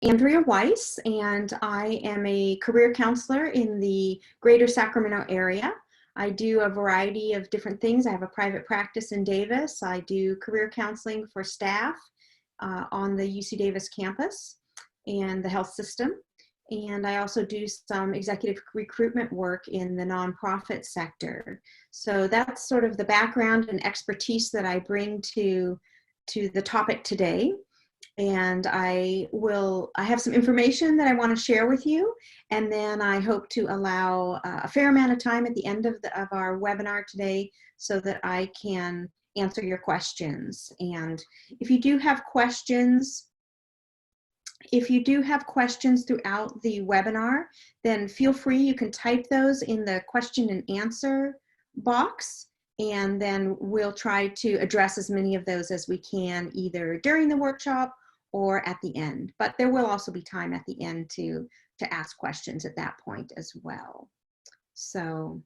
Andrea Weiss, and I am a career counselor in the greater Sacramento area. I do a variety of different things. I have a private practice in Davis. I do career counseling for staff on the UC Davis campus and the health system. And I also do some executive recruitment work in the nonprofit sector. So that's sort of the background and expertise that I bring to the topic today. And I have some information that I want to share with you, and then I hope to allow a fair amount of time at the end of our webinar today so that I can answer your questions. And if you do have questions throughout the webinar, then feel free, you can type those in the question and answer box, and then we'll try to address as many of those as we can either during the workshop or at the end. But there will also be time at the end to ask questions at that point as well. So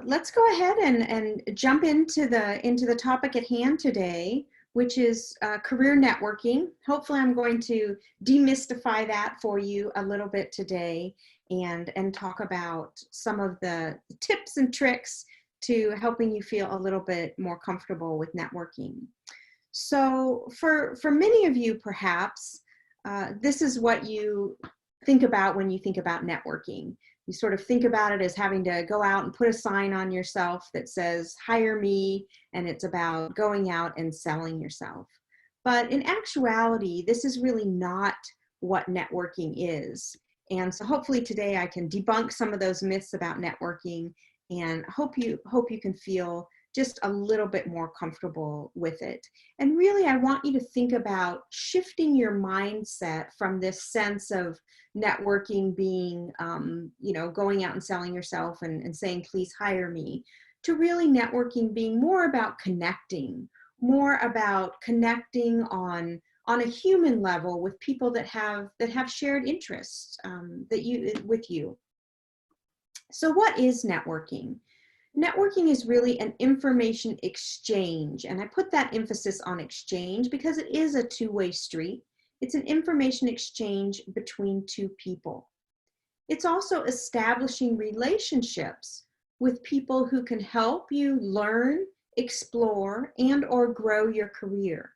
let's go ahead and jump into the topic at hand today, which is career networking. Hopefully I'm going to demystify that for you a little bit today and talk about some of the tips and tricks to helping you feel a little bit more comfortable with networking. So for many of you, perhaps, this is what you think about when you think about networking. You sort of think about it as having to go out and put a sign on yourself that says, hire me, and it's about going out and selling yourself. But in actuality, this is really not what networking is. And so hopefully today I can debunk some of those myths about networking and hope you can feel just a little bit more comfortable with it. And really, I want you to think about shifting your mindset from this sense of networking being, going out and selling yourself and saying, please hire me, to really networking being more about connecting on a human level with people that have shared interests with you. So what is networking? Networking is really an information exchange, and I put that emphasis on exchange because it is a two-way street. It's an information exchange between two people. It's also establishing relationships with people who can help you learn, explore, and/or grow your career.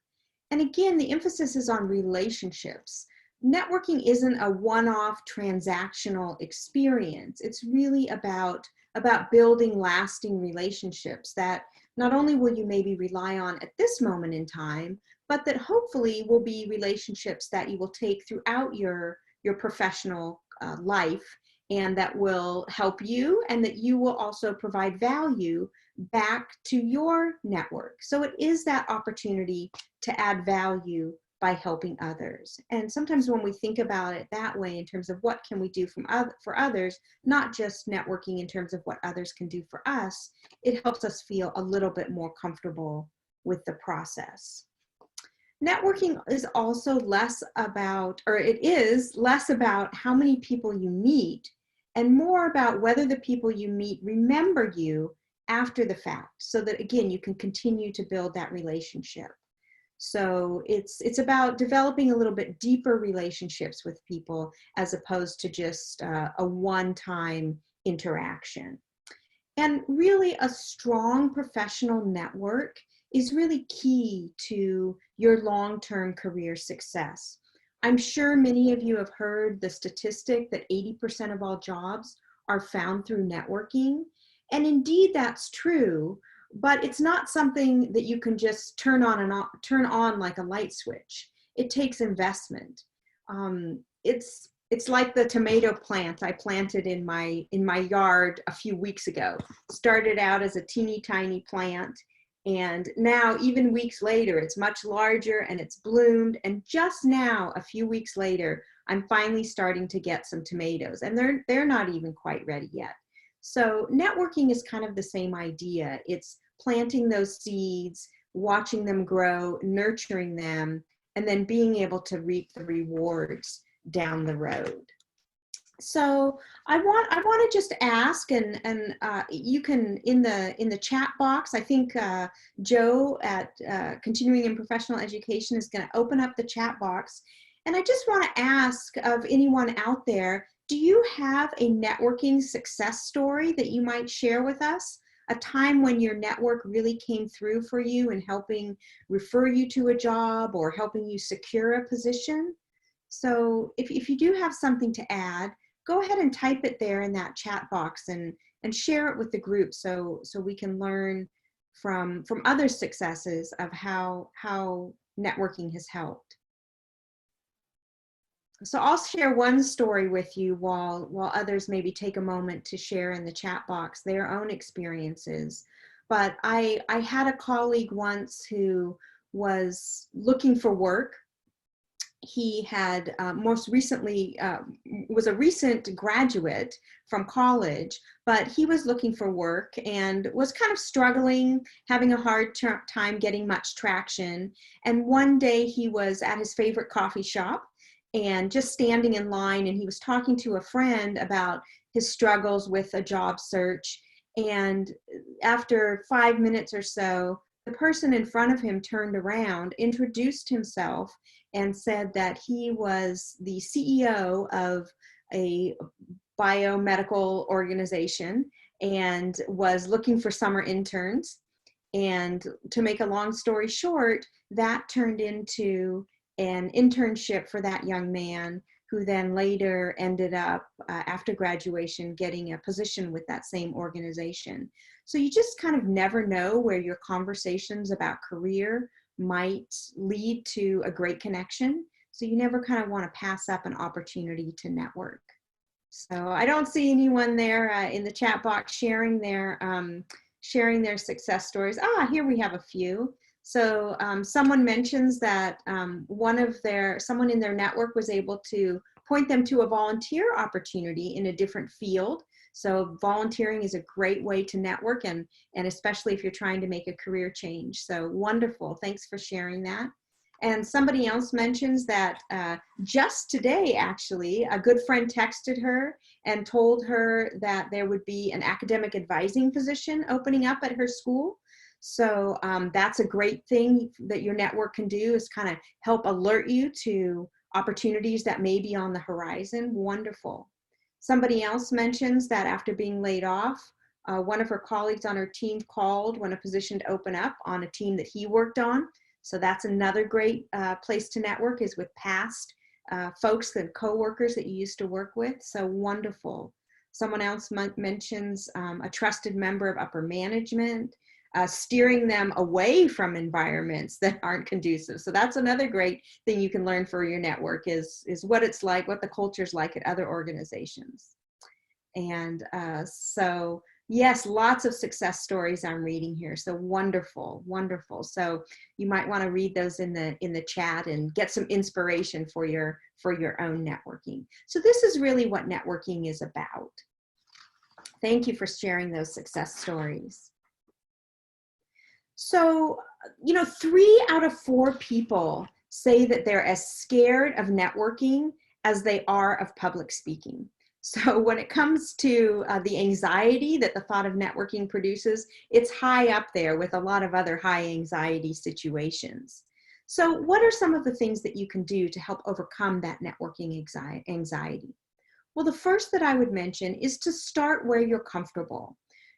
And again, the emphasis is on relationships. Networking isn't a one-off transactional experience. It's really about building lasting relationships that not only will you maybe rely on at this moment in time, but that hopefully will be relationships that you will take throughout your professional life, and that will help you, and that you will also provide value back to your network. So it is that opportunity to add value by helping others. And sometimes when we think about it that way, in terms of what can we do for others, not just networking in terms of what others can do for us, it helps us feel a little bit more comfortable with the process. Networking is also less about how many people you meet, and more about whether the people you meet remember you after the fact, so that again, you can continue to build that relationship. So it's about developing a little bit deeper relationships with people as opposed to just a one-time interaction. And really, a strong professional network is really key to your long-term career success. I'm sure many of you have heard the statistic that 80% of all jobs are found through networking. And indeed, that's true. But it's not something that you can just turn on like a light switch. It takes investment. It's like the tomato plant I planted in my yard a few weeks ago. Started out as a teeny tiny plant, and now even weeks later, it's much larger and it's bloomed. And just now, a few weeks later, I'm finally starting to get some tomatoes, and they're not even quite ready yet. So networking is kind of the same idea. It's planting those seeds, watching them grow, nurturing them, and then being able to reap the rewards down the road. So I want to just ask, and you can in the chat box. I think Joe at Continuing in Professional Education is going to open up the chat box, and I just want to ask of anyone out there: do you have a networking success story that you might share with us? A time when your network really came through for you in helping refer you to a job or helping you secure a position. So if you do have something to add, go ahead and type it there in that chat box and share it with the group so we can learn from other successes of how networking has helped. So I'll share one story with you while others maybe take a moment to share in the chat box their own experiences. But I had a colleague once who was looking for work. He had most recently was a recent graduate from college, but he was looking for work and was kind of struggling, having a hard time getting much traction. And one day he was at his favorite coffee shop and just standing in line, and he was talking to a friend about his struggles with a job search. And after 5 minutes or so, the person in front of him turned around, introduced himself, and said that he was the CEO of a biomedical organization and was looking for summer interns. And to make a long story short, that turned into an internship for that young man, who then later ended up, after graduation, getting a position with that same organization. So you just kind of never know where your conversations about career might lead to a great connection. So you never kind of want to pass up an opportunity to network. So I don't see anyone there in the chat box sharing their success stories. Here we have a few. So someone mentions that someone in their network was able to point them to a volunteer opportunity in a different field. So volunteering is a great way to network, and especially if you're trying to make a career change. So wonderful. Thanks for sharing that. And somebody else mentions that just today, actually, a good friend texted her and told her that there would be an academic advising position opening up at her school. So that's a great thing that your network can do, is kind of help alert you to opportunities that may be on the horizon. Wonderful. Somebody else mentions that after being laid off, one of her colleagues on her team called when a position to open up on a team that he worked on. So that's another great place to network, is with past folks and coworkers that you used to work with. So wonderful. Someone else mentions a trusted member of upper management, steering them away from environments that aren't conducive. So that's another great thing you can learn for your network, is what it's like, what the culture's like at other organizations. And so yes, lots of success stories I'm reading here. So wonderful, wonderful. So you might want to read those in the chat and get some inspiration for your own networking. So this is really what networking is about. Thank you for sharing those success stories. So, 3 out of 4 people say that they're as scared of networking as they are of public speaking. So when it comes to the anxiety that the thought of networking produces, it's high up there with a lot of other high anxiety situations. So what are some of the things that you can do to help overcome that networking anxiety? Well, the first that I would mention is to start where you're comfortable.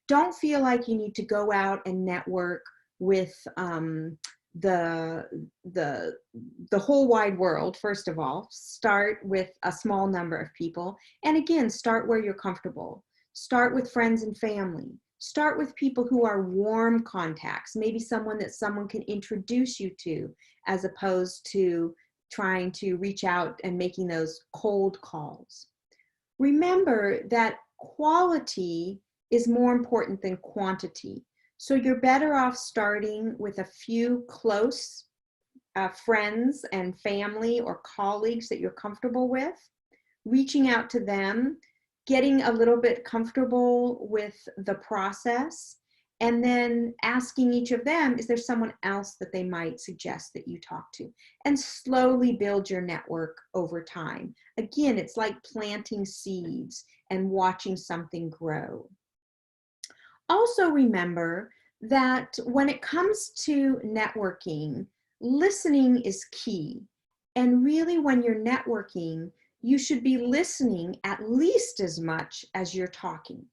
Don't feel like you need to go out and network with the whole wide world. First of all, start with a small number of people. And again, start where you're comfortable. Start with friends and family. Start with people who are warm contacts, maybe someone that someone can introduce you to, as opposed to trying to reach out and making those cold calls. Remember that quality is more important than quantity. So you're better off starting with a few close friends and family or colleagues that you're comfortable with, reaching out to them, getting a little bit comfortable with the process, And then asking each of them, is there someone else that they might suggest that you talk to? And slowly build your network over time. Again, it's like planting seeds and watching something grow. Also remember that when it comes to networking, listening is key. And really when you're networking, you should be listening at least as much as you're talking.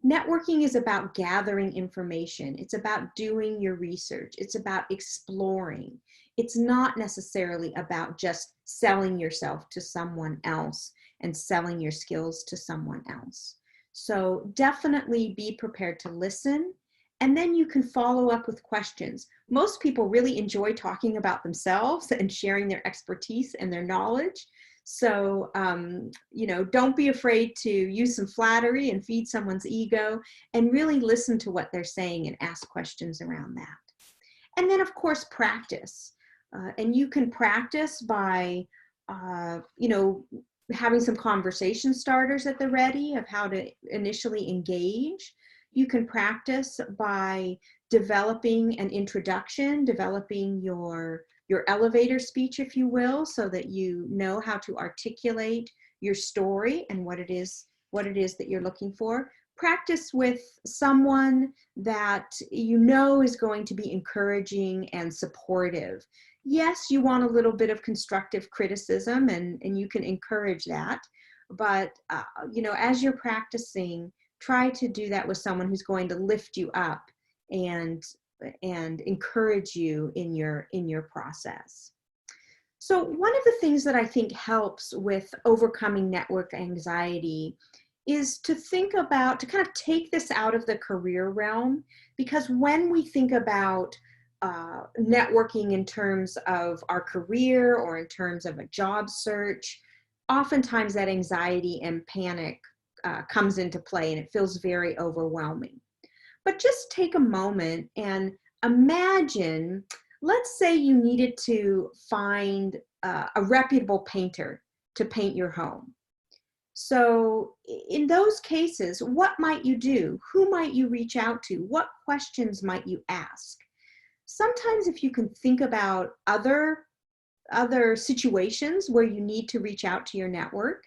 Networking is about gathering information. It's about doing your research. It's about exploring. It's not necessarily about just selling yourself to someone else and selling your skills to someone else. So definitely be prepared to listen, and then you can follow up with questions. Most people really enjoy talking about themselves and sharing their expertise and their knowledge. So, don't be afraid to use some flattery and feed someone's ego, and really listen to what they're saying and ask questions around that. And then of course, practice. And you can practice by, having some conversation starters at the ready of how to initially engage. You can practice by developing an introduction, developing your elevator speech, if you will, so that you know how to articulate your story and what it is that you're looking for. Practice with someone that you know is going to be encouraging and supportive. Yes, you want a little bit of constructive criticism, and you can encourage that. But, as you're practicing, try to do that with someone who's going to lift you up and encourage you in your process. So one of the things that I think helps with overcoming network anxiety is to kind of take this out of the career realm, because when we think about networking in terms of our career or in terms of a job search, oftentimes that anxiety and panic comes into play, and it feels very overwhelming. But just take a moment and imagine, let's say you needed to find a reputable painter to paint your home. So in those cases, what might you do? Who might you reach out to? What questions might you ask? Sometimes if you can think about other situations where you need to reach out to your network,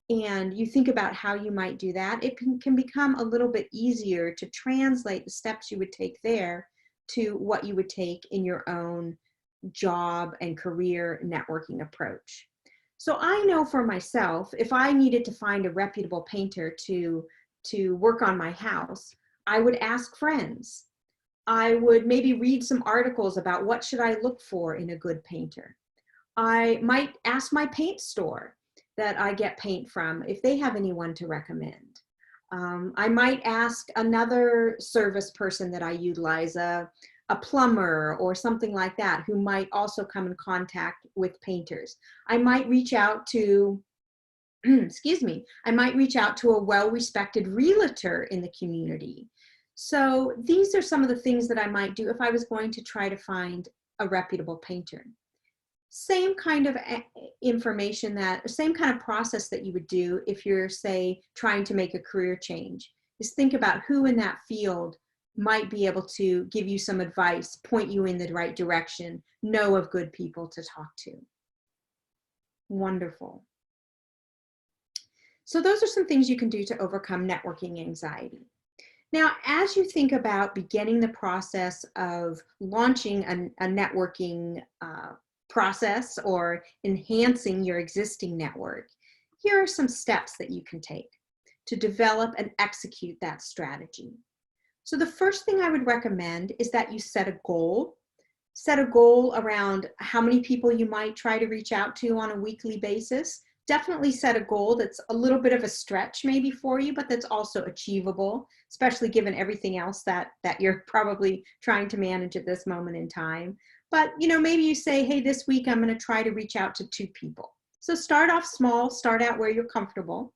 and you think about how you might do that, it can become a little bit easier to translate the steps you would take there to what you would take in your own job and career networking approach. So I know for myself, if I needed to find a reputable painter to work on my house, I would ask friends. I would maybe read some articles about what should I look for in a good painter. I might ask my paint store that I get paint from if they have anyone to recommend. I might ask another service person that I utilize, a plumber or something like that, who might also come in contact with painters. I might reach out to, I might reach out to a well-respected realtor in the community. So these are some of the things that I might do if I was going to try to find a reputable painter. Same kind of information, same kind of process that you would do if you're, say, trying to make a career change, is think about who in that field might be able to give you some advice, point you in the right direction, know of good people to talk to. Wonderful. So those are some things you can do to overcome networking anxiety. Now, as you think about beginning the process of launching a networking process or enhancing your existing network, here are some steps that you can take to develop and execute that strategy. So the first thing I would recommend is that you set a goal. Set a goal around how many people you might try to reach out to on a weekly basis. Definitely set a goal that's a little bit of a stretch maybe for you, but that's also achievable, especially given everything else that you're probably trying to manage at this moment in time. But maybe you say, hey, this week I'm going to try to reach out to 2 people. So start off small, start out where you're comfortable,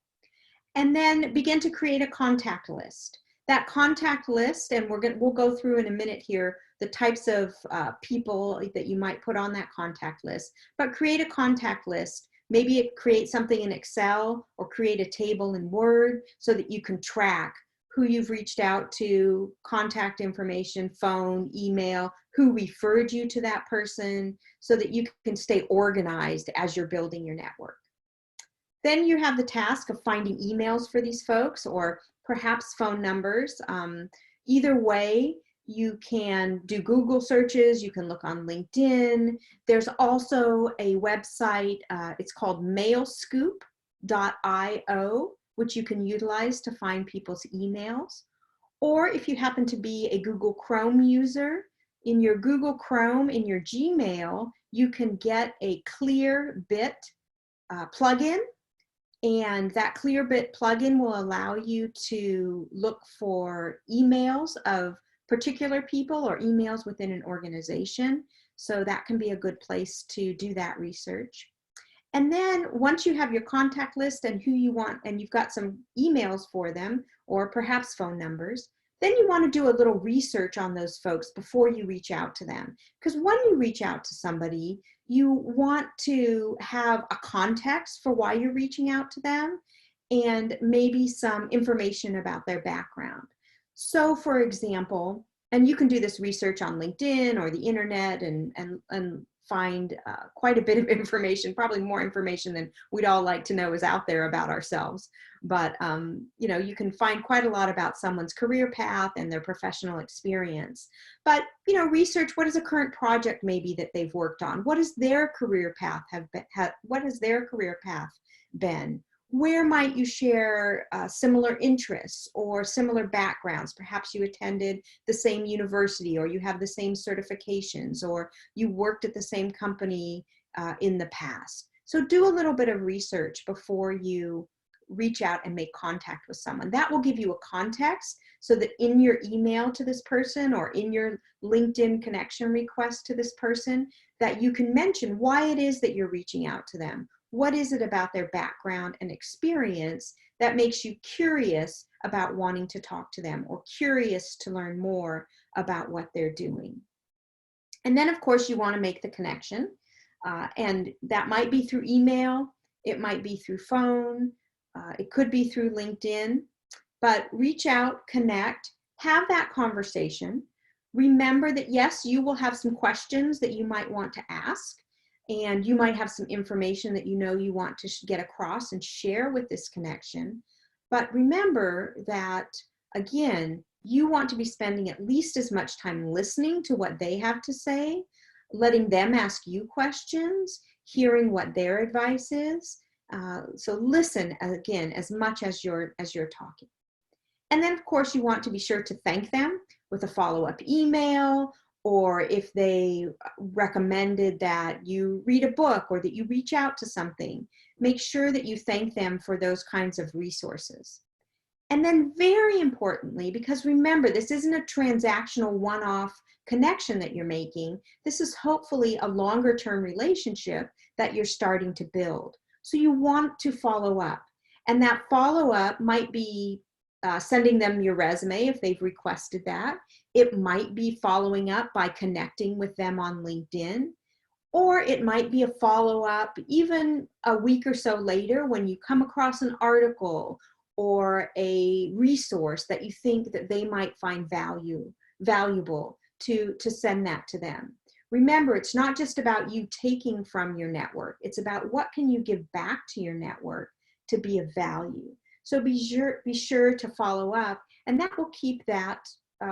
and then begin to create a contact list. That contact list, and we'll go through in a minute here the types of people that you might put on that contact list, but create a contact list. Maybe create something in Excel or create a table in Word so that you can track who you've reached out to, contact information, phone, email, who referred you to that person, so that you can stay organized as you're building your network. Then you have the task of finding emails for these folks, or perhaps phone numbers. Either way, you can do Google searches, you can look on LinkedIn. There's also a website, it's called mailscoop.io, which you can utilize to find people's emails. Or if you happen to be a Google Chrome user, in your Google Chrome, in your Gmail, you can get a Clearbit plugin. And that Clearbit plugin will allow you to look for emails of particular people or emails within an organization. So that can be a good place to do that research. And then once you have your contact list and who you want, and you've got some emails for them, or perhaps phone numbers, then you want to do a little research on those folks before you reach out to them. Because when you reach out to somebody, you want to have a context for why you're reaching out to them, and maybe some information about their background. So for example, and you can do this research on LinkedIn or the internet and find quite a bit of information, probably more information than we'd all like to know is out there about ourselves. But you know, you can find quite a lot about someone's career path and their professional experience. But you know, research what is a current project maybe that they've worked on. What is their career path what has their career path been? Where might you share similar interests or similar backgrounds? Perhaps you attended the same university, or you have the same certifications, or you worked at the same company in the past. So do a little bit of research before you reach out and make contact with someone. That will give you a context, so that in your email to this person or in your LinkedIn connection request to this person, that you can mention why it is that you're reaching out to them. What is it about their background and experience that makes you curious about wanting to talk to them, or curious to learn more about what they're doing? And then of course you want to make the connection, and that might be through email, it might be through phone, it could be through LinkedIn, but reach out, connect, have that conversation. Remember that yes, you will have some questions that you might want to ask, and you might have some information that you know you want to get across and share with this connection. But remember that, again, you want to be spending at least as much time listening to what they have to say, letting them ask you questions, hearing what their advice is. So listen, again, as much as you're talking. And then of course you want to be sure to thank them with a follow-up email, or if they recommended that you read a book or that you reach out to something, make sure that you thank them for those kinds of resources. And then very importantly, because remember, this isn't a transactional one-off connection that you're making, this is hopefully a longer term relationship that you're starting to build. So you want to follow up, and that follow-up might be sending them your resume if they've requested that. It might be following up by connecting with them on LinkedIn, or it might be a follow-up even a week or so later when you come across an article or a resource that you think that they might find valuable to send that to them. Remember, it's not just about you taking from your network. It's about what can you give back to your network to be of value. So be sure to follow up, and that will keep that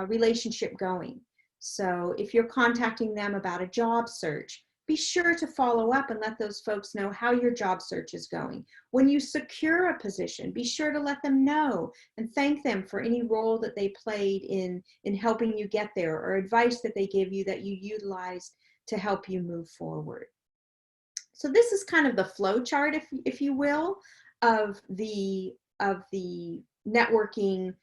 relationship going. So if you're contacting them about a job search, be sure to follow up and let those folks know how your job search is going. When you secure a position, be sure to let them know and thank them for any role that they played in helping you get there, or advice that they give you that you utilized to help you move forward. So this is kind of the flow chart, if you will, of the networking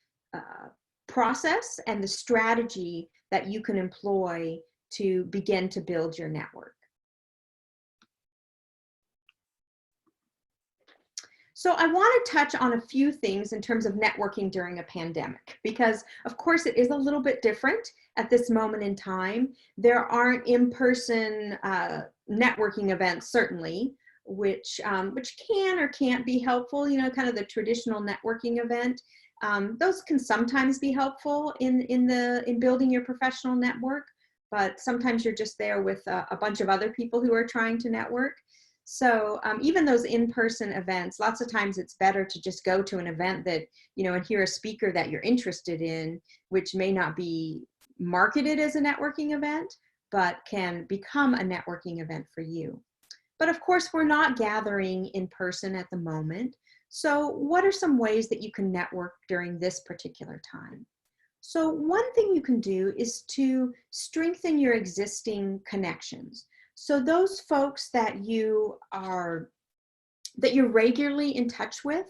process and the strategy that you can employ to begin to build your network. So I want to touch on a few things in terms of networking during a pandemic, because of course it is a little bit different at this moment in time. There aren't in-person networking events, certainly, which can or can't be helpful, you know, kind of the traditional networking event. Those can sometimes be helpful in building your professional network, but sometimes you're just there with a bunch of other people who are trying to network. So even those in-person events, lots of times it's better to just go to an event that, and hear a speaker that you're interested in, which may not be marketed as a networking event, but can become a networking event for you. But of course, we're not gathering in person at the moment. So what are some ways that you can network during this particular time? So one thing you can do is to strengthen your existing connections. So those folks that you're regularly in touch with,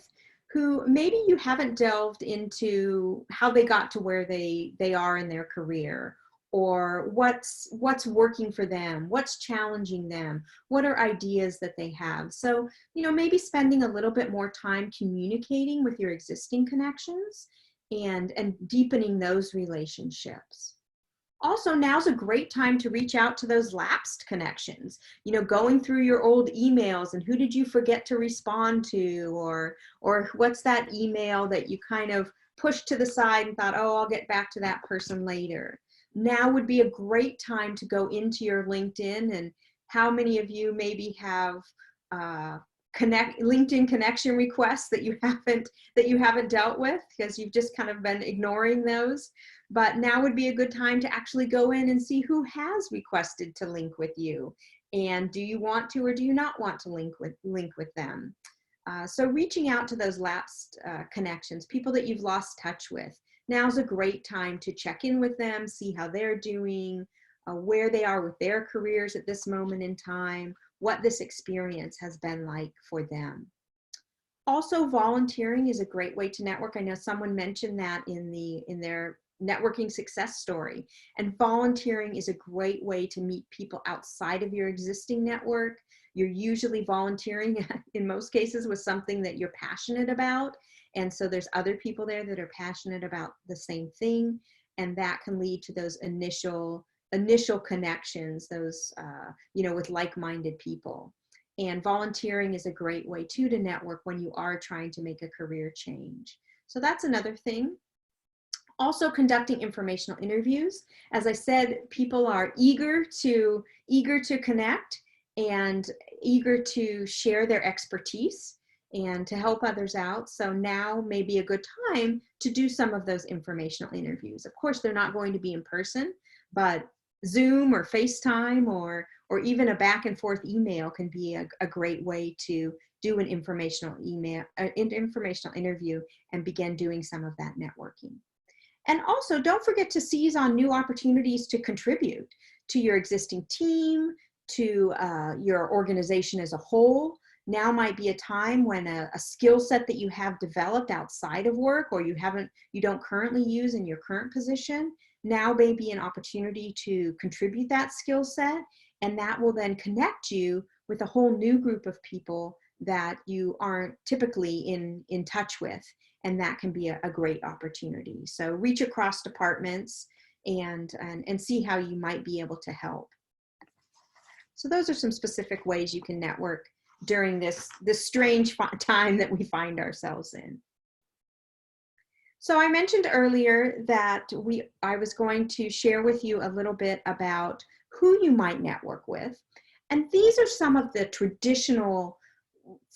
who maybe you haven't delved into how they got to where they are in their career, or what's working for them, what's challenging them, what are ideas that they have. So, maybe spending a little bit more time communicating with your existing connections and deepening those relationships. Also, now's a great time to reach out to those lapsed connections, going through your old emails and who did you forget to respond to, or what's that email that you kind of pushed to the side and thought, oh, I'll get back to that person later. Now would be a great time to go into your LinkedIn, and how many of you maybe have LinkedIn connection requests that you haven't dealt with because you've just kind of been ignoring those. But now would be a good time to actually go in and see who has requested to link with you, and do you want to or do you not want to link with them. So reaching out to those lapsed connections, people that you've lost touch with, now's a great time to check in with them, see how they're doing, where they are with their careers at this moment in time, what this experience has been like for them. Also, volunteering is a great way to network. I know someone mentioned that in their networking success story. And volunteering is a great way to meet people outside of your existing network. You're usually volunteering in most cases with something that you're passionate about. And so there's other people there that are passionate about the same thing. And that can lead to those initial connections, those, with like-minded people. And volunteering is a great way too to network when you are trying to make a career change. So that's another thing. Also, conducting informational interviews. As I said, people are eager to connect and eager to share their expertise and to help others out. So now may be a good time to do some of those informational interviews. Of course, they're not going to be in person, but Zoom or FaceTime or even a back and forth email can be a great way to do an informational interview and begin doing some of that networking. And also, don't forget to seize on new opportunities to contribute to your existing team, to your organization as a whole. Now might be a time when a skill set that you have developed outside of work or you don't currently use in your current position, now may be an opportunity to contribute that skill set, and that will then connect you with a whole new group of people that you aren't typically in touch with. And that can be a great opportunity. So reach across departments and see how you might be able to help. So those are some specific ways you can network during this strange time that we find ourselves in. So I mentioned earlier that I was going to share with you a little bit about who you might network with. And these are some of the traditional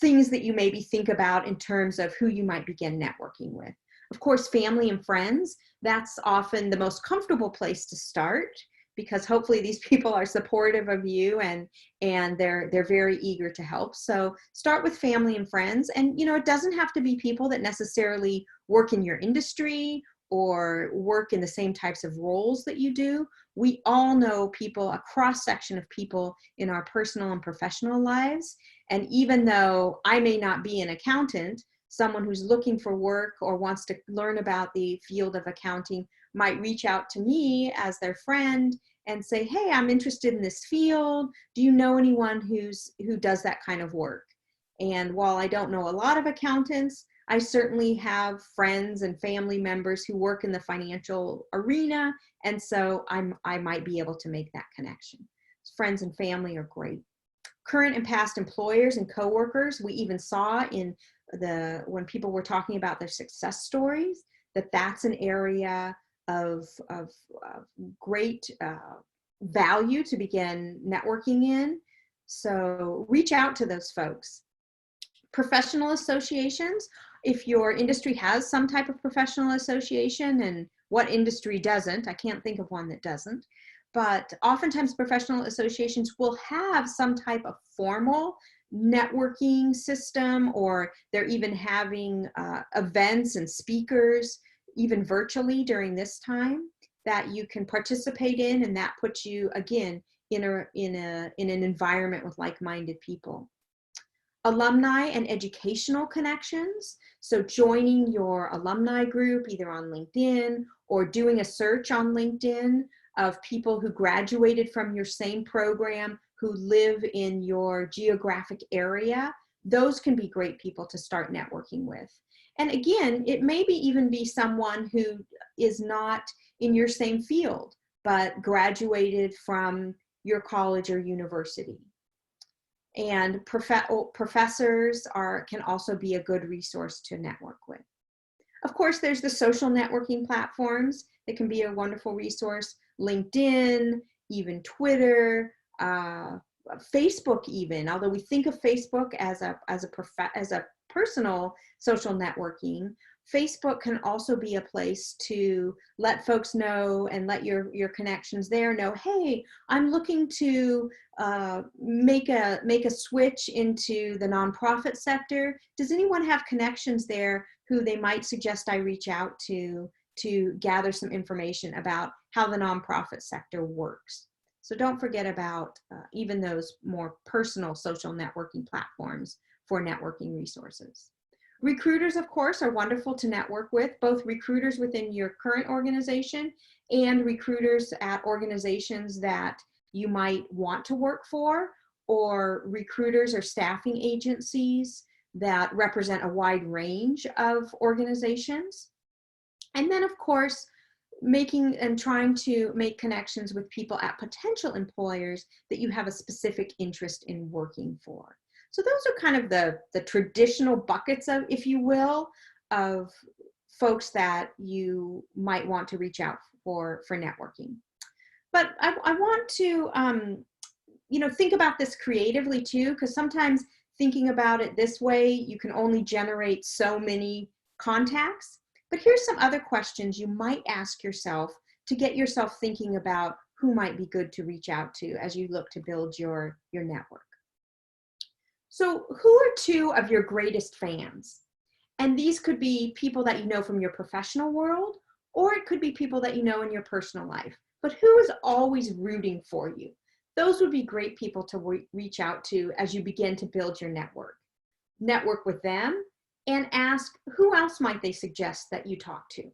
things that you maybe think about in terms of who you might begin networking with. Of course, family and friends, that's often the most comfortable place to start because hopefully these people are supportive of you and they're very eager to help. So start with family and friends. And it doesn't have to be people that necessarily work in your industry or work in the same types of roles that you do. We all know people, a cross-section of people in our personal and professional lives. And even though I may not be an accountant, someone who's looking for work or wants to learn about the field of accounting might reach out to me as their friend and say, hey, I'm interested in this field. Do you know anyone who does that kind of work? And while I don't know a lot of accountants, I certainly have friends and family members who work in the financial arena, and so I might be able to make that connection. Friends and family are great. Current and past employers and coworkers, we even saw in when people were talking about their success stories, that's an area of great value to begin networking in. So reach out to those folks. Professional associations, if your industry has some type of professional association, and what industry doesn't? I can't think of one that doesn't. But oftentimes professional associations will have some type of formal networking system, or they're even having events and speakers, even virtually during this time, that you can participate in, and that puts you, again, in an environment with like-minded people. Alumni and educational connections. So joining your alumni group, either on LinkedIn or doing a search on LinkedIn of people who graduated from your same program, who live in your geographic area. Those can be great people to start networking with. And again, it may even be someone who is not in your same field, but graduated from your college or university. And professors can also be a good resource to network with. Of course, there's the social networking platforms that can be a wonderful resource. LinkedIn, even Twitter, Facebook even, although we think of Facebook as a personal social networking, Facebook can also be a place to let folks know and let your connections there know, hey, I'm looking to make a switch into the nonprofit sector. Does anyone have connections there who they might suggest I reach out to gather some information about how the nonprofit sector works? So don't forget about even those more personal social networking platforms for networking resources. Recruiters, of course, are wonderful to network with, both recruiters within your current organization and recruiters at organizations that you might want to work for, or recruiters or staffing agencies that represent a wide range of organizations. And then, of course, making and trying to make connections with people at potential employers that you have a specific interest in working for. So those are kind of the traditional buckets of, if you will, of folks that you might want to reach out for networking. But I want to, think about this creatively too, because sometimes thinking about it this way, you can only generate so many contacts. But here's some other questions you might ask yourself to get yourself thinking about who might be good to reach out to as you look to build your network. So who are two of your greatest fans? And these could be people that you know from your professional world, or it could be people that you know in your personal life. But who is always rooting for you? Those would be great people to reach out to as you begin to build your network. Network with them and ask, who else might they suggest that you talk to?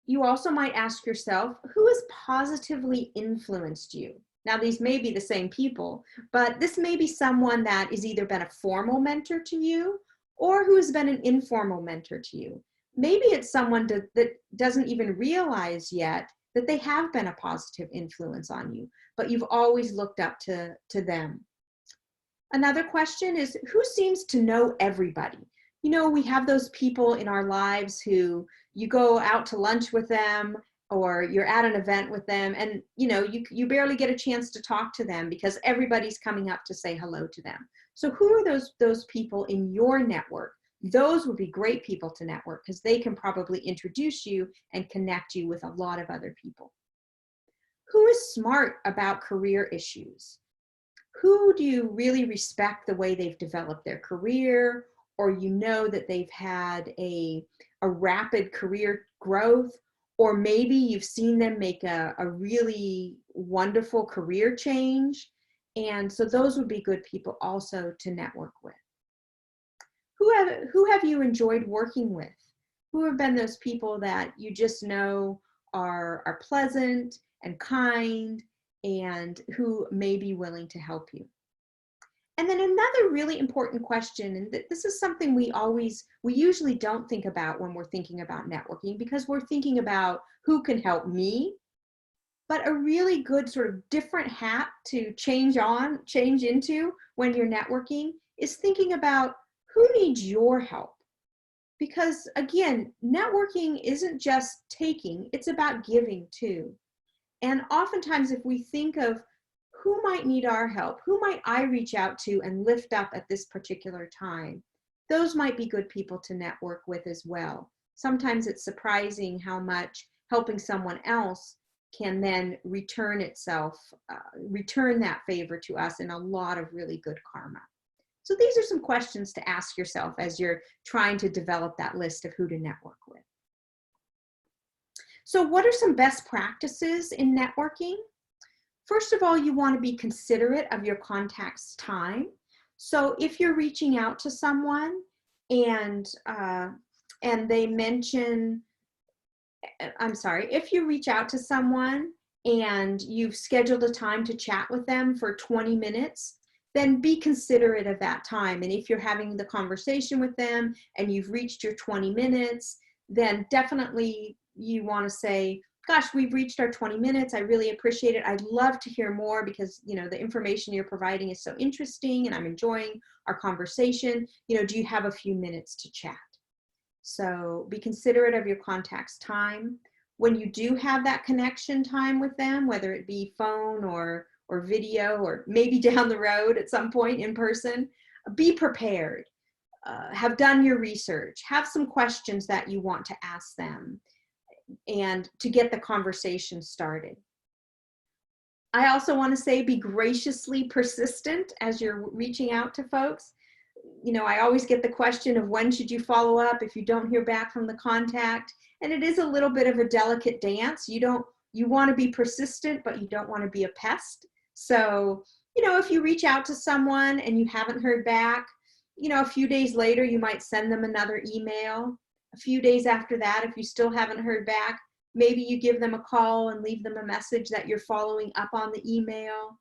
You also might ask yourself, who has positively influenced you? Now, these may be the same people, but this may be someone that has either been a formal mentor to you or who has been an informal mentor to you. Maybe it's someone that doesn't even realize yet that they have been a positive influence on you, but you've always looked up to them. Another question is, who seems to know everybody? You know, we have those people in our lives who you go out to lunch with them, or you're at an event with them, and you barely get a chance to talk to them because everybody's coming up to say hello to them. So who are those people in your network? Those would be great people to network because they can probably introduce you and connect you with a lot of other people. Who is smart about career issues? Who do you really respect the way they've developed their career, or that they've had a rapid career growth, or maybe you've seen them make a really wonderful career change. And so those would be good people also to network with. Who have you enjoyed working with? Who have been those people that you just know are pleasant and kind and who may be willing to help you? And then another really important question, and this is something we usually don't think about when we're thinking about networking, because we're thinking about who can help me, but a really good sort of different hat to change into when you're networking is thinking about who needs your help? Because again, networking isn't just taking, it's about giving too. And oftentimes if we think of who might need our help, who might I reach out to and lift up at this particular time, those might be good people to network with as well. Sometimes it's surprising how much helping someone else can then return itself, return that favor to us in a lot of really good karma. So these are some questions to ask yourself as you're trying to develop that list of who to network with. So what are some best practices in networking? First of all, you want to be considerate of your contact's time. So if you're reaching out to someone and they mention, if you reach out to someone and you've scheduled a time to chat with them for 20 minutes, then be considerate of that time. And if you're having the conversation with them and you've reached your 20 minutes, then definitely you want to say, gosh, we've reached our 20 minutes. I really appreciate it. I'd love to hear more because, you know, the information you're providing is so interesting and I'm enjoying our conversation. You know, do you have a few minutes to chat? So be considerate of your contact's time. When you do have that connection time with them, whether it be phone or video, or maybe down the road at some point in person, be prepared. Have done your research. Have some questions that you want to ask them and to get the conversation started. I also want to say be graciously persistent as you're reaching out to folks. You know, I always get the question of when should you follow up if you don't hear back from the contact, and it is a little bit of a delicate dance. You want to be persistent, but you don't want to be a pest. So, you know, if you reach out to someone and you haven't heard back, you know, a few days later, you might send them another email. A few days after that, if you still haven't heard back, maybe you give them a call and leave them a message that you're following up on the email.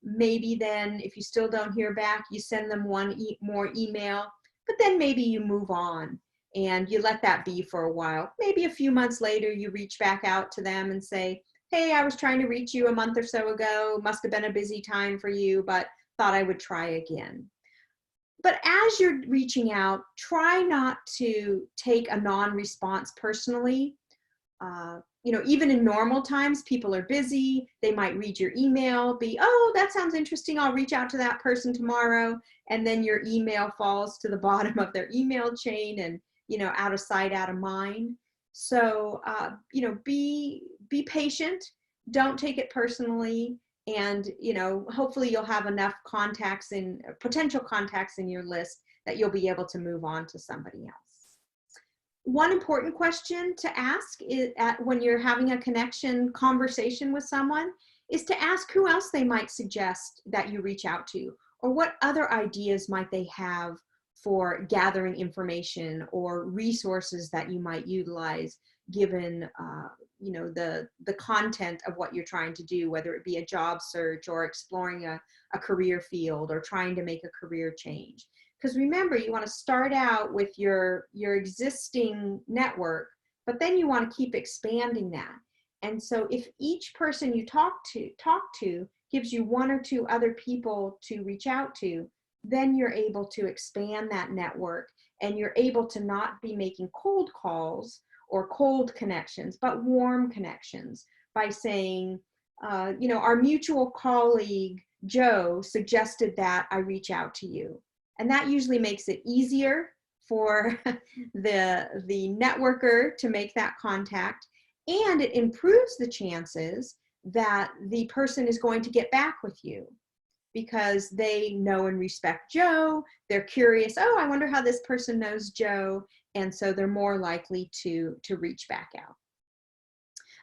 Maybe then, if you still don't hear back, you send them one more email, but then maybe you move on and you let that be for a while. Maybe a few months later, you reach back out to them and say, hey, I was trying to reach you a month or so ago. Must have been a busy time for you, but thought I would try again. But as you're reaching out, try not to take a non-response personally. You know, even in normal times, people are busy. They might read your email, oh, that sounds interesting. I'll reach out to that person tomorrow. And then your email falls to the bottom of their email chain and, you know, out of sight, out of mind. So, you know, be patient. Don't take it personally. And, you know, hopefully you'll have enough contacts in potential contacts in your list that you'll be able to move on to somebody else. One important question to ask is when you're having a conversation with someone is to ask who else they might suggest that you reach out to, or what other ideas might they have for gathering information or resources that you might utilize given you know, the content of what you're trying to do, whether it be a job search or exploring a career field or trying to make a career change. Because remember, you want to start out with your existing network, but then you want to keep expanding that. And so if each person you talk to gives you one or two other people to reach out to, then you're able to expand that network and you're able to not be making cold calls or cold connections, but warm connections by saying, you know, our mutual colleague, Joe, suggested that I reach out to you. And that usually makes it easier for the networker to make that contact, and it improves the chances that the person is going to get back with you because they know and respect Joe. They're curious, oh, I wonder how this person knows Joe. And so they're more likely to reach back out.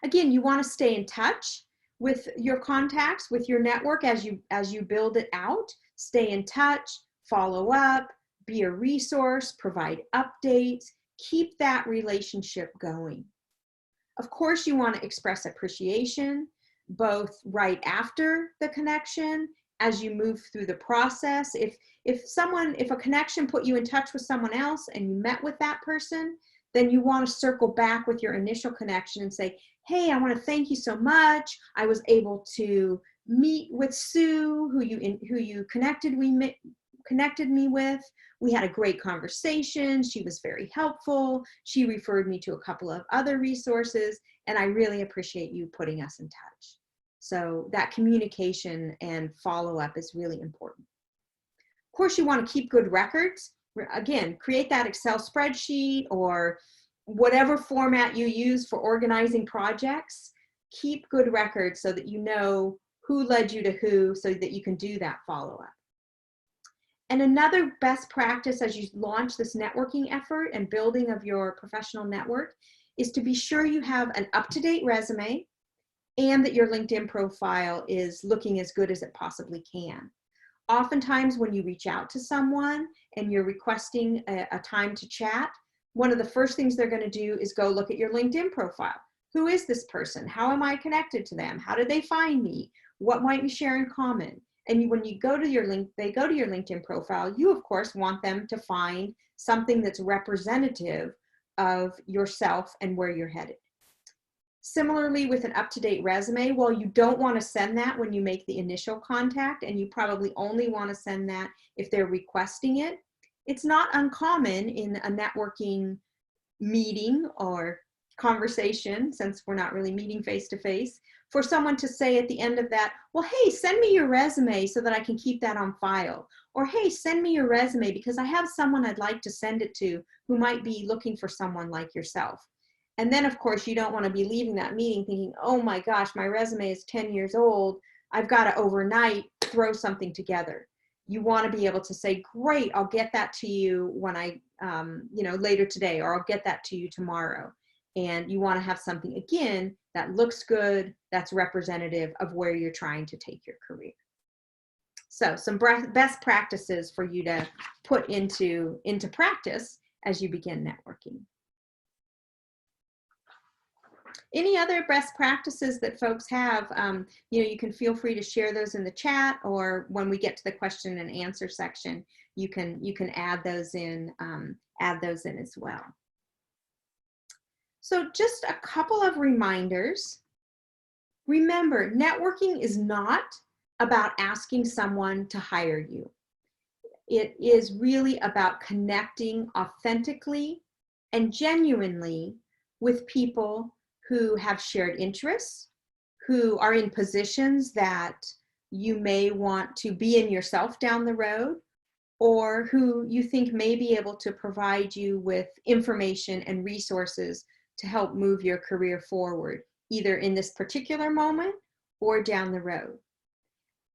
Again, you want to stay in touch with your contacts, with your network as you build it out. Stay in touch, follow up, be a resource, provide updates, keep that relationship going. Of course, you want to express appreciation, both right after the connection, as you move through the process. If a connection put you in touch with someone else and you met with that person, then you want to circle back with your initial connection and say, hey, I want to thank you so much. I was able to meet with Sue, who you connected connected me with. We had a great conversation. She was very helpful. She referred me to a couple of other resources, and I really appreciate you putting us in touch. So that communication and follow-up is really important. Of course, you want to keep good records. Again, create that Excel spreadsheet or whatever format you use for organizing projects. Keep good records so that you know who led you to who, so that you can do that follow-up. And another best practice as you launch this networking effort and building of your professional network is to be sure you have an up-to-date resume and that your LinkedIn profile is looking as good as it possibly can. Oftentimes when you reach out to someone and you're requesting a time to chat, one of the first things they're going to do is go look at your LinkedIn profile. Who is this person? How am I connected to them? How did they find me? What might we share in common? And when you go to your they go to your LinkedIn profile, you of course want them to find something that's representative of yourself and where you're headed. Similarly, with an up-to-date resume, well, you don't want to send that when you make the initial contact, and you probably only want to send that if they're requesting it. It's not uncommon in a networking meeting or conversation, since we're not really meeting face-to-face, for someone to say at the end of that, well, hey, send me your resume so that I can keep that on file. Or, hey, send me your resume because I have someone I'd like to send it to who might be looking for someone like yourself. And then, of course, you don't want to be leaving that meeting thinking, oh my gosh, my resume is 10 years old. I've got to overnight throw something together. You want to be able to say, great, I'll get that to you when later today, or I'll get that to you tomorrow. And you want to have something, again, that looks good, that's representative of where you're trying to take your career. So some best practices for you to put into practice as you begin networking. Any other best practices that folks have, you can feel free to share those in the chat, or when we get to the question and answer section, you can add those in as well. So just a couple of reminders. Remember, networking is not about asking someone to hire you. It is really about connecting authentically and genuinely with people who have shared interests, who are in positions that you may want to be in yourself down the road, or who you think may be able to provide you with information and resources to help move your career forward, either in this particular moment or down the road.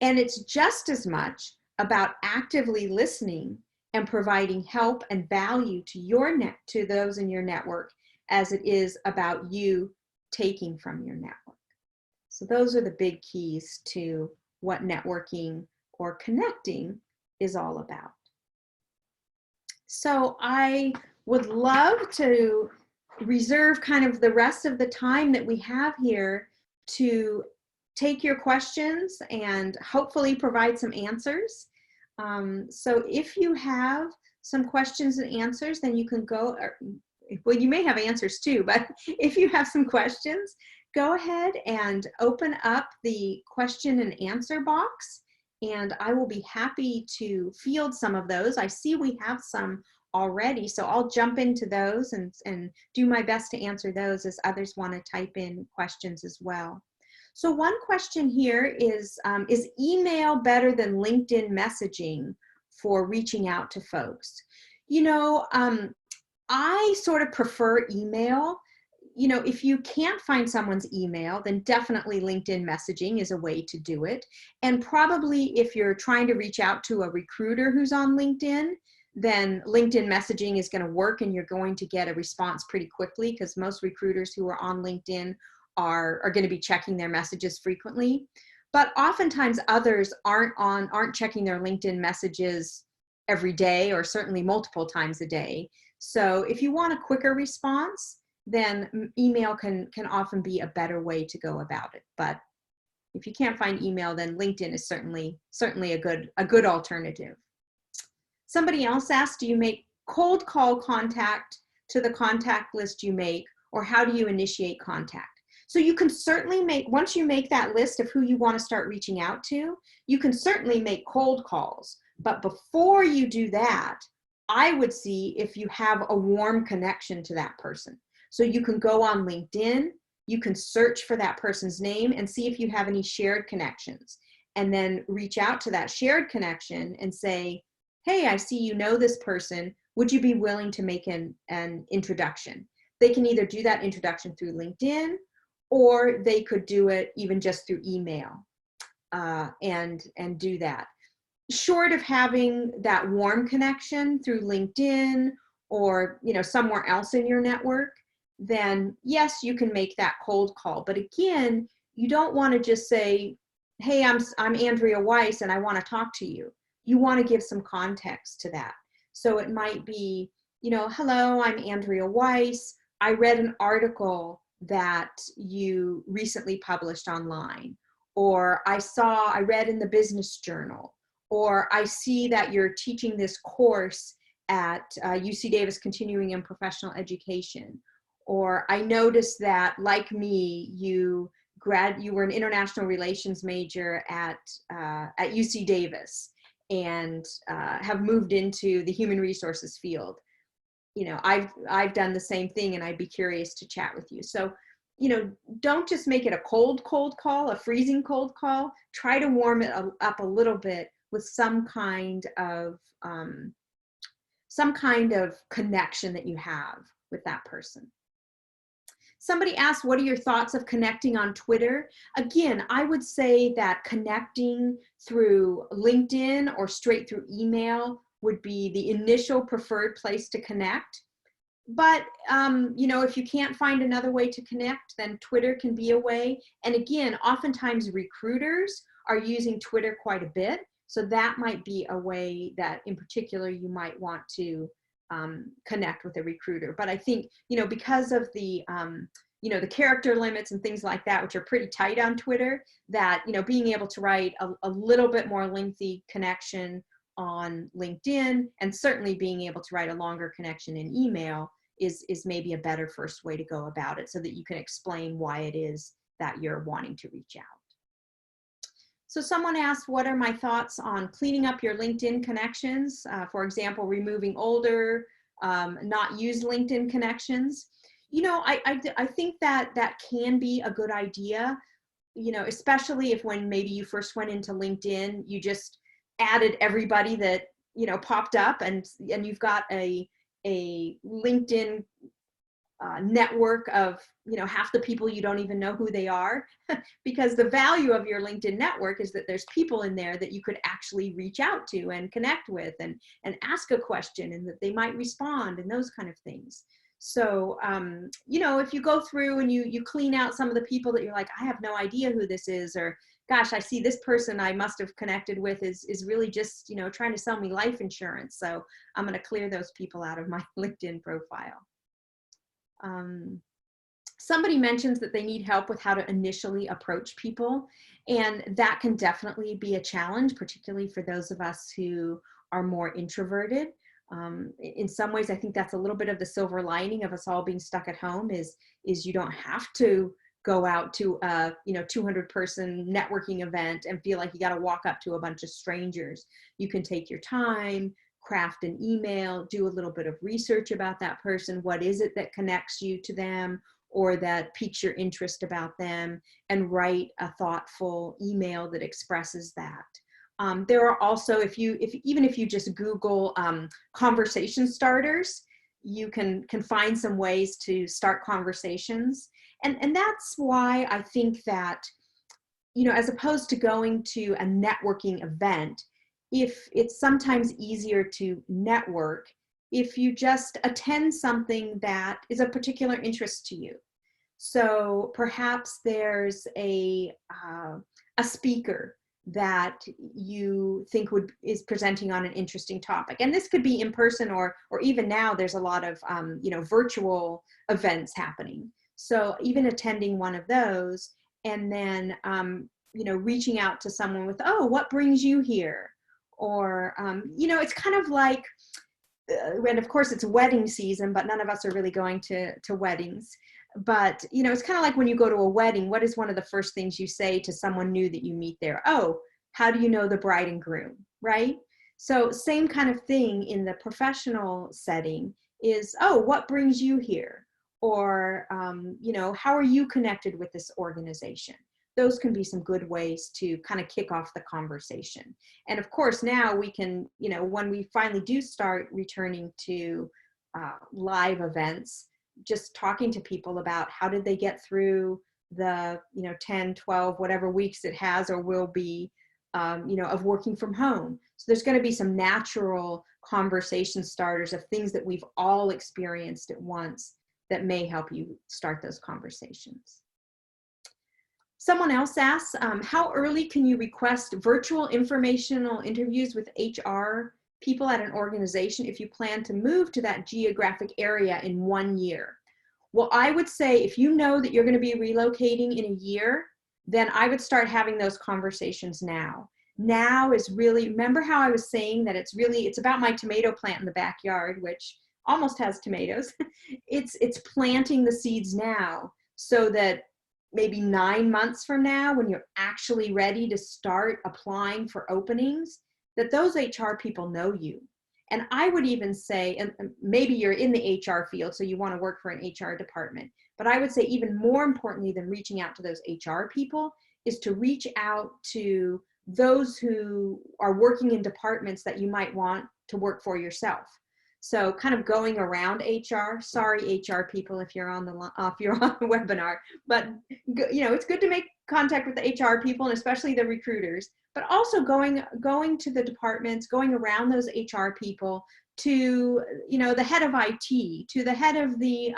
And it's just as much about actively listening and providing help and value to those in your network as it is about you taking from your network. So those are the big keys to what networking or connecting is all about. So I would love to reserve kind of the rest of the time that we have here to take your questions and hopefully provide some answers. So if you have some questions and answers, then you can go, well, you may have answers too, but if you have some questions, go ahead and open up the question and answer box, and I will be happy to field some of those. I see we have some already, so I'll jump into those and do my best to answer those as others want to type in questions as well. So one question here is email better than LinkedIn messaging for reaching out to folks? I sort of prefer email. If you can't find someone's email, then definitely LinkedIn messaging is a way to do it. And probably if you're trying to reach out to a recruiter who's on LinkedIn, then LinkedIn messaging is going to work and you're going to get a response pretty quickly, because most recruiters who are on LinkedIn are going to be checking their messages frequently. But oftentimes others aren't checking their LinkedIn messages every day, or certainly multiple times a day. So if you want a quicker response, then email can often be a better way to go about it. But if you can't find email, then LinkedIn is certainly a good alternative. Somebody else asked, do you make cold call contact to the contact list you make, or how do you initiate contact? So you can certainly once you make that list of who you want to start reaching out to, you can certainly make cold calls. But before you do that, I would see if you have a warm connection to that person. So you can go on LinkedIn, you can search for that person's name and see if you have any shared connections, and then reach out to that shared connection and say, hey, I see you know this person. Would you be willing to make an introduction? They can either do that introduction through LinkedIn, or they could do it even just through email, and do that. Short of having that warm connection through LinkedIn or somewhere else in your network, then yes, you can make that cold call. But again, you don't want to just say, hey, I'm Andrea Weiss and I want to talk to you. You want to give some context to that. So it might be, hello, I'm Andrea Weiss. I read an article that you recently published online, or I read in the business journal, or I see that you're teaching this course at UC Davis Continuing and Professional Education, or I noticed that, like me, you were an international relations major at UC Davis and have moved into the human resources field. I've done the same thing, and I'd be curious to chat with you. So, don't just make it a cold call, a freezing cold call. Try to warm it up a little bit with some kind of connection that you have with that person. Somebody asked, what are your thoughts of connecting on Twitter? Again, I would say that connecting through LinkedIn or straight through email would be the initial preferred place to connect. But, if you can't find another way to connect, then Twitter can be a way. And again, oftentimes recruiters are using Twitter quite a bit. So that might be a way that in particular you might want to connect with a recruiter. But I think, because of the, the character limits and things like that, which are pretty tight on Twitter, that, being able to write a little bit more lengthy connection on LinkedIn, and certainly being able to write a longer connection in email is maybe a better first way to go about it, so that you can explain why it is that you're wanting to reach out. So someone asked, what are my thoughts on cleaning up your LinkedIn connections? For example, removing older, not used LinkedIn connections. I think that can be a good idea, especially if when maybe you first went into LinkedIn, you just added everybody that, popped up, and you've got a LinkedIn network of, half the people you don't even know who they are, because the value of your LinkedIn network is that there's people in there that you could actually reach out to and connect with and ask a question, and that they might respond, and those kind of things. So, if you go through and you clean out some of the people that you're like, I have no idea who this is, or gosh, I see this person I must have connected with is really just, trying to sell me life insurance. So I'm going to clear those people out of my LinkedIn profile. Somebody mentions that they need help with how to initially approach people, and that can definitely be a challenge, particularly for those of us who are more introverted. In some ways, I think that's a little bit of the silver lining of us all being stuck at home is you don't have to go out to a 200-person networking event and feel like you got to walk up to a bunch of strangers. You can take your time, craft an email, do a little bit of research about that person. What is it that connects you to them or that piques your interest about them, and write a thoughtful email that expresses that. There are also, even if you just Google conversation starters, you can find some ways to start conversations. And that's why I think that, as opposed to going to a networking event, if it's sometimes easier to network if you just attend something that is of particular interest to you. So perhaps there's a speaker that you think is presenting on an interesting topic. And this could be in person, or even now there's a lot of virtual events happening. So even attending one of those, and then reaching out to someone with, oh, what brings you here? Or it's kind of like, and of course it's wedding season, but none of us are really going to weddings. But, it's kind of like when you go to a wedding, what is one of the first things you say to someone new that you meet there? Oh, how do you know the bride and groom, right? So same kind of thing in the professional setting is, oh, what brings you here? Or, you know, how are you connected with this organization? Those can be some good ways to kind of kick off the conversation. And of course, now we can, you know, when we finally do start returning to live events, just talking to people about how did they get through the, you know, 10, 12, whatever weeks it has or will be, you know, of working from home. So there's going to be some natural conversation starters of things that we've all experienced at once that may help you start those conversations. Someone else asks, how early can you request virtual informational interviews with HR people at an organization if you plan to move to that geographic area in 1 year? Well, I would say if you know that you're going to be relocating in a year, then I would start having those conversations now. Now is really, remember how I was saying that it's about my tomato plant in the backyard, which almost has tomatoes. It's planting the seeds now so that maybe 9 months from now, when you're actually ready to start applying for openings, that those HR people know you. And I would even say, and maybe you're in the HR field, so you want to work for an HR department, but I would say even more importantly than reaching out to those HR people is to reach out to those who are working in departments that you might want to work for yourself. So kind of going around HR, sorry HR people if you're on the webinar, but you know, it's good to make contact with the HR people and especially the recruiters, but also going to the departments, going around those HR people to, you know, the head of IT, to the head of the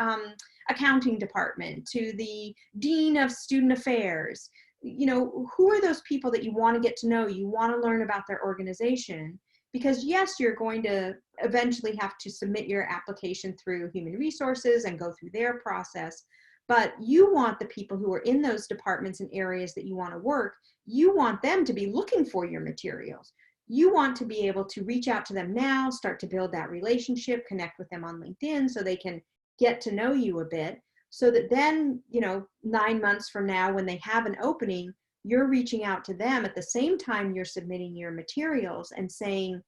accounting department, to the dean of student affairs. You know, who are those people that you want to get to know? You want to learn about their organization. Because yes, you're going to eventually have to submit your application through human resources and go through their process, but you want the people who are in those departments and areas that you want to work, you want them to be looking for your materials. You want to be able to reach out to them now, start to build that relationship, connect with them on LinkedIn so they can get to know you a bit, so that then, you know, 9 months from now when they have an opening, you're reaching out to them at the same time you're submitting your materials and saying,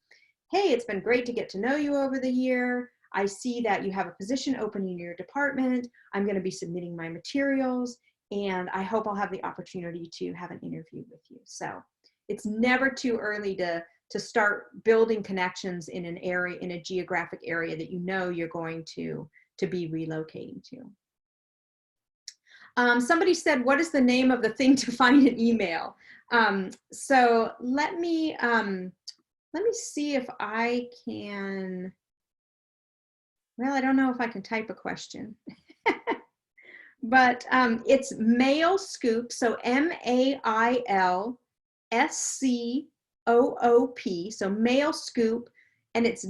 hey, it's been great to get to know you over the year. I see that you have a position open in your department. I'm going to be submitting my materials, and I hope I'll have the opportunity to have an interview with you. So it's never too early to start building connections in an area, in a geographic area that you know you're going to be relocating to. Somebody said, what is the name of the thing to find an email? So let me see if I can, well, I don't know if I can type a question, but it's Mail Scoop, so MAILSCOOP, so Mail Scoop, and it's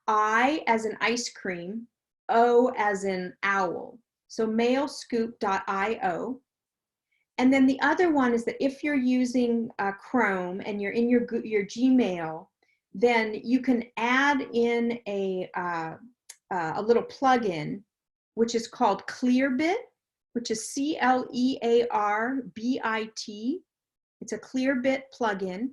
.I as in ice cream, O as in owl. So mailscoop.io. And then the other one is that if you're using Chrome and you're in your Gmail, then you can add in a little plugin, which is called Clearbit, which is CLEARBIT. It's a Clearbit plugin.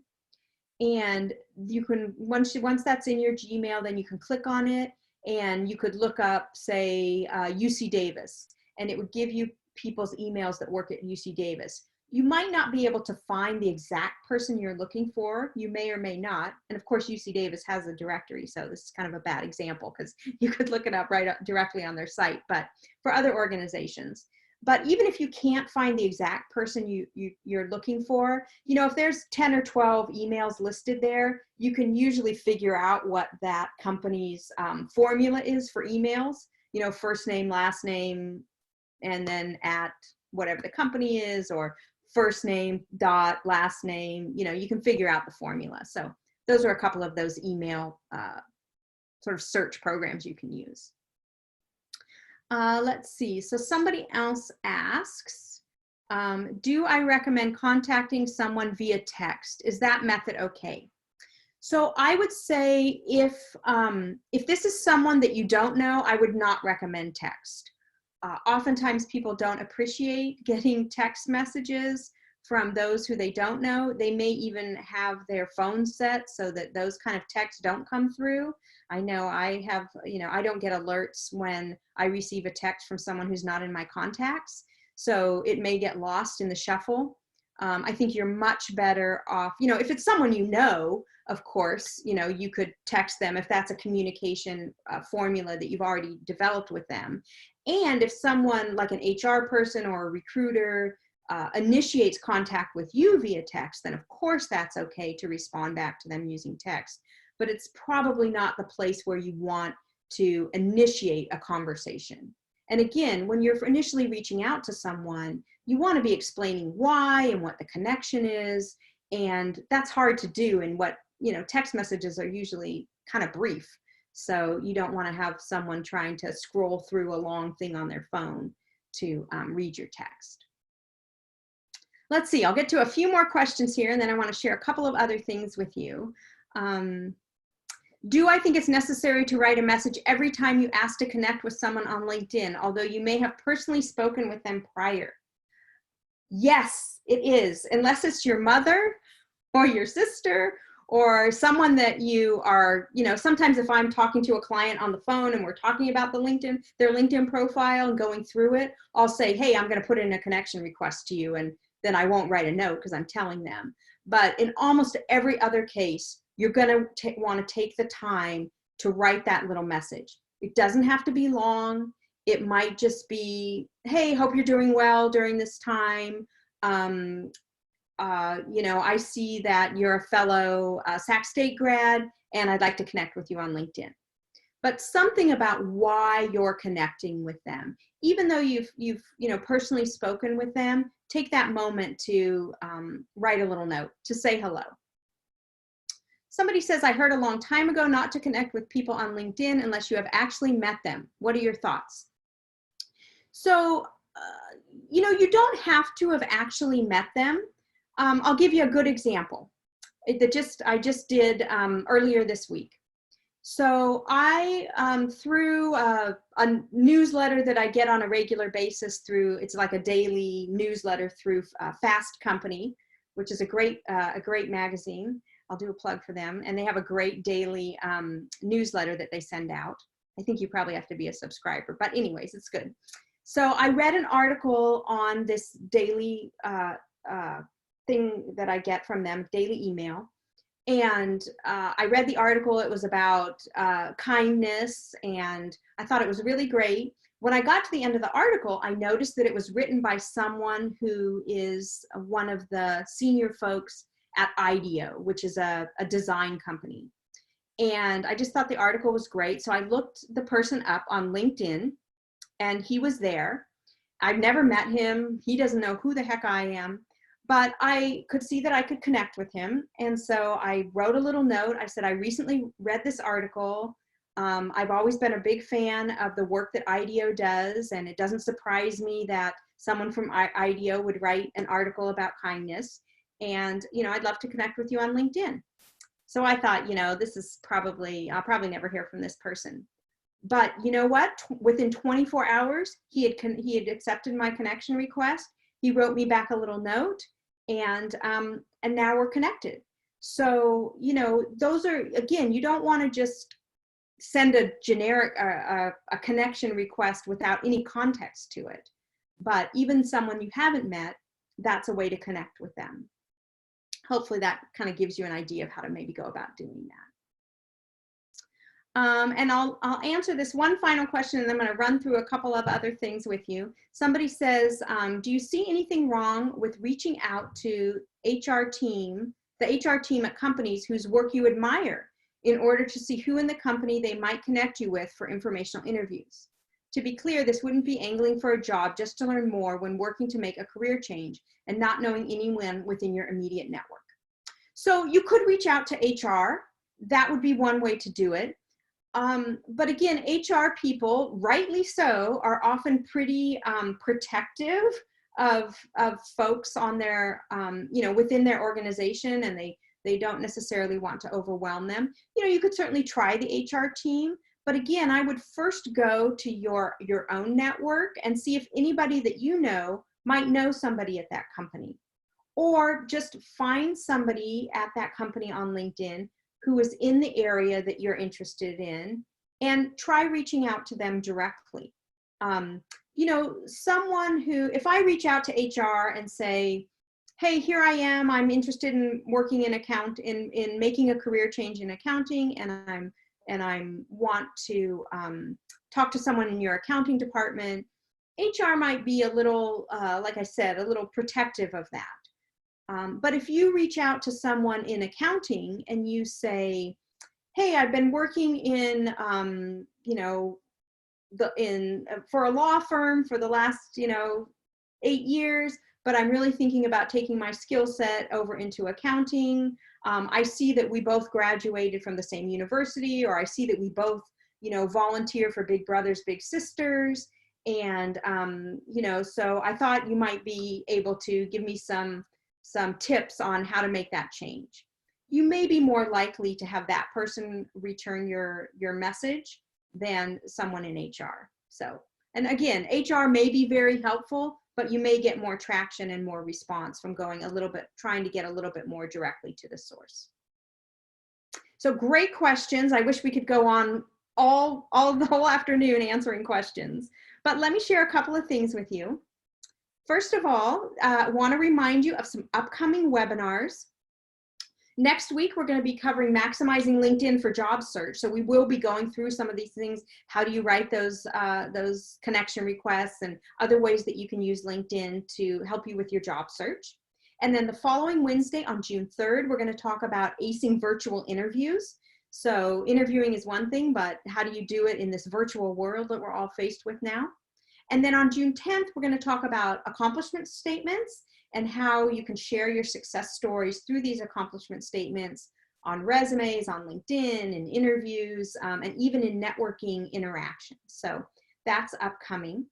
And you can, once that's in your Gmail, then you can click on it and you could look up, say, UC Davis, and it would give you people's emails that work at UC Davis. You might not be able to find the exact person you're looking for. You may or may not. And of course, UC Davis has a directory, so this is kind of a bad example because you could look it up directly on their site, but for other organizations. But even if you can't find the exact person you're looking for, you know, if there's 10 or 12 emails listed there, you can usually figure out what that company's formula is for emails, you know, first name, last name, and then at whatever the company is, or first name dot last name, you know, you can figure out the formula. So those are a couple of those email sort of search programs you can use. Let's see, so somebody else asks, do I recommend contacting someone via text? Is that method okay? So I would say if this is someone that you don't know, I would not recommend text. Oftentimes people don't appreciate getting text messages from those who they don't know. They may even have their phone set so that those kind of texts don't come through. I know I have, I don't get alerts when I receive a text from someone who's not in my contacts. So it may get lost in the shuffle. I think you're much better off, if it's someone you know, of course, you could text them if that's a communication formula that you've already developed with them. And if someone like an HR person or a recruiter initiates contact with you via text, then of course that's okay to respond back to them using text. But it's probably not the place where you want to initiate a conversation. And again, when you're initially reaching out to someone, you want to be explaining why and what the connection is. And that's hard to do in what, text messages are usually kind of brief. So you don't want to have someone trying to scroll through a long thing on their phone to read your text. Let's see, I'll get to a few more questions here, and then I want to share a couple of other things with you. Do I think it's necessary to write a message every time you ask to connect with someone on LinkedIn, although you may have personally spoken with them prior? Yes, it is, unless it's your mother or your sister or someone that you are, sometimes if I'm talking to a client on the phone and we're talking about their LinkedIn profile and going through it, I'll say, hey, I'm going to put in a connection request to you, and then I won't write a note because I'm telling them. But in almost every other case, you're going to want to take the time to write that little message. It doesn't have to be long. It might just be, hey, hope you're doing well during this time. I see that you're a fellow Sac State grad, and I'd like to connect with you on LinkedIn. But something about why you're connecting with them. Even though you've personally spoken with them, take that moment to write a little note to say hello. Somebody says, I heard a long time ago not to connect with people on LinkedIn unless you have actually met them. What are your thoughts? So, you don't have to have actually met them. I'll give you a good example I just did earlier this week. So I, through a newsletter that I get on a regular basis it's like a daily newsletter through Fast Company, which is a great magazine. I'll do a plug for them. And they have a great daily newsletter that they send out. I think you probably have to be a subscriber, but anyways, it's good. So I read an article on this daily thing that I get from them, daily email. And I read the article. It was about kindness, and I thought it was really great. When I got to the end of the article, I noticed that it was written by someone who is one of the senior folks at IDEO, which is a design company. And I just thought the article was great. So I looked the person up on LinkedIn, and he was there. I've never met him. He doesn't know who the heck I am. But I could see that I could connect with him. And so I wrote a little note. I said, I recently read this article. I've always been a big fan of the work that IDEO does. And it doesn't surprise me that someone from IDEO would write an article about kindness. And, I'd love to connect with you on LinkedIn. So I thought, this is I'll probably never hear from this person. But you know what? Within 24 hours, he had accepted my connection request. He wrote me back a little note, and now we're connected. So, those are, again, you don't want to just send a generic, a connection request without any context to it. But even someone you haven't met, that's a way to connect with them. Hopefully that kind of gives you an idea of how to maybe go about doing that. And I'll answer this one final question, and then I'm going to run through a couple of other things with you. Somebody says, do you see anything wrong with reaching out to the HR team at companies whose work you admire in order to see who in the company they might connect you with for informational interviews? To be clear, this wouldn't be angling for a job, just to learn more when working to make a career change and not knowing anyone within your immediate network. So you could reach out to HR. That would be one way to do it. But again, HR people, rightly so, are often pretty protective of folks on their, within their organization, and they don't necessarily want to overwhelm them. You could certainly try the HR team, but again, I would first go to your own network and see if anybody that you know might know somebody at that company. or just find somebody at that company on LinkedIn who is in the area that you're interested in and try reaching out to them directly. You know, someone who, if I reach out to HR and say, hey, here I am, I'm interested in working in in making a career change in accounting, and I'm want to talk to someone in your accounting department, HR might be a little, like I said, a little protective of that. But if you reach out to someone in accounting and you say, hey, I've been working in, you know, for a law firm for the last, you know, 8 years, but I'm really thinking about taking my skill set over into accounting. I see that we both graduated from the same university, or I see that we both, you know, volunteer for Big Brothers Big Sisters. And, you know, so I thought you might be able to give me some tips on how to make that change. You may be more likely to have that person return your message than someone in HR. So, and again, HR may be very helpful, but you may get more traction and more response from going a little bit, trying to get a little bit more directly to the source. So great questions. I wish we could go on all the whole afternoon answering questions, but let me share a couple of things with you. First of all, I want to remind you of some upcoming webinars. Next week, we're going to be covering maximizing LinkedIn for job search. So we will be going through some of these things. How do you write those connection requests and other ways that you can use LinkedIn to help you with your job search. And then the following Wednesday on June 3rd, we're going to talk about acing virtual interviews. So interviewing is one thing, but how do you do it in this virtual world that we're all faced with now? And then on June 10th, we're going to talk about accomplishment statements and how you can share your success stories through these accomplishment statements on resumes, on LinkedIn, in interviews, and even in networking interactions. So that's upcoming.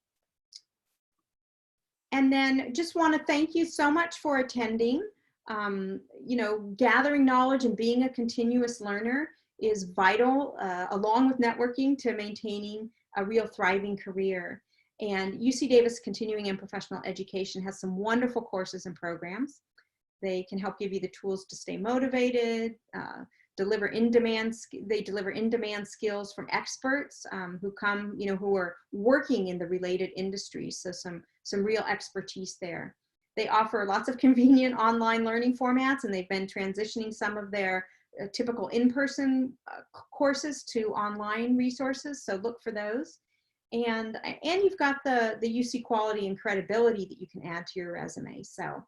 And then just want to thank you so much for attending. You know, gathering knowledge and being a continuous learner is vital, along with networking, to maintaining a real thriving career. And UC Davis Continuing and Professional Education has some wonderful courses and programs. They can help give you the tools to stay motivated, deliver in-demand skills from experts who come, you know, who are working in the related industries. So some real expertise there. They offer lots of convenient online learning formats, and they've been transitioning some of their typical in-person courses to online resources. So look for those. And you've got the UC quality and credibility that you can add to your resume. So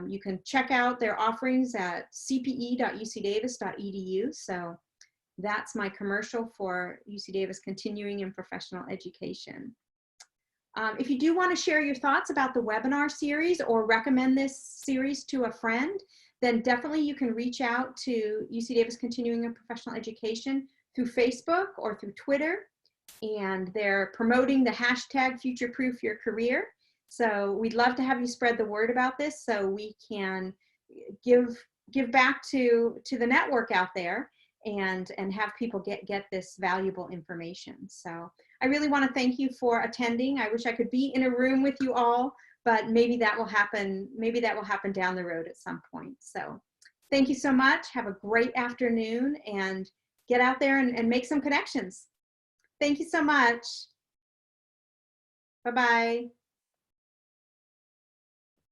you can check out their offerings at cpe.ucdavis.edu. So that's my commercial for UC Davis Continuing and Professional Education. If you do want to share your thoughts about the webinar series or recommend this series to a friend, then definitely you can reach out to UC Davis Continuing and Professional Education through Facebook or through Twitter. And they're promoting the hashtag future-proof your career. So we'd love to have you spread the word about this so we can give back to the network out there and have people get this valuable information. So I really want to thank you for attending. I wish I could be in a room with you all, but maybe that will happen. Maybe that will happen down the road at some point. So thank you so much. Have a great afternoon and get out there and make some connections. Thank you so much. Bye-bye.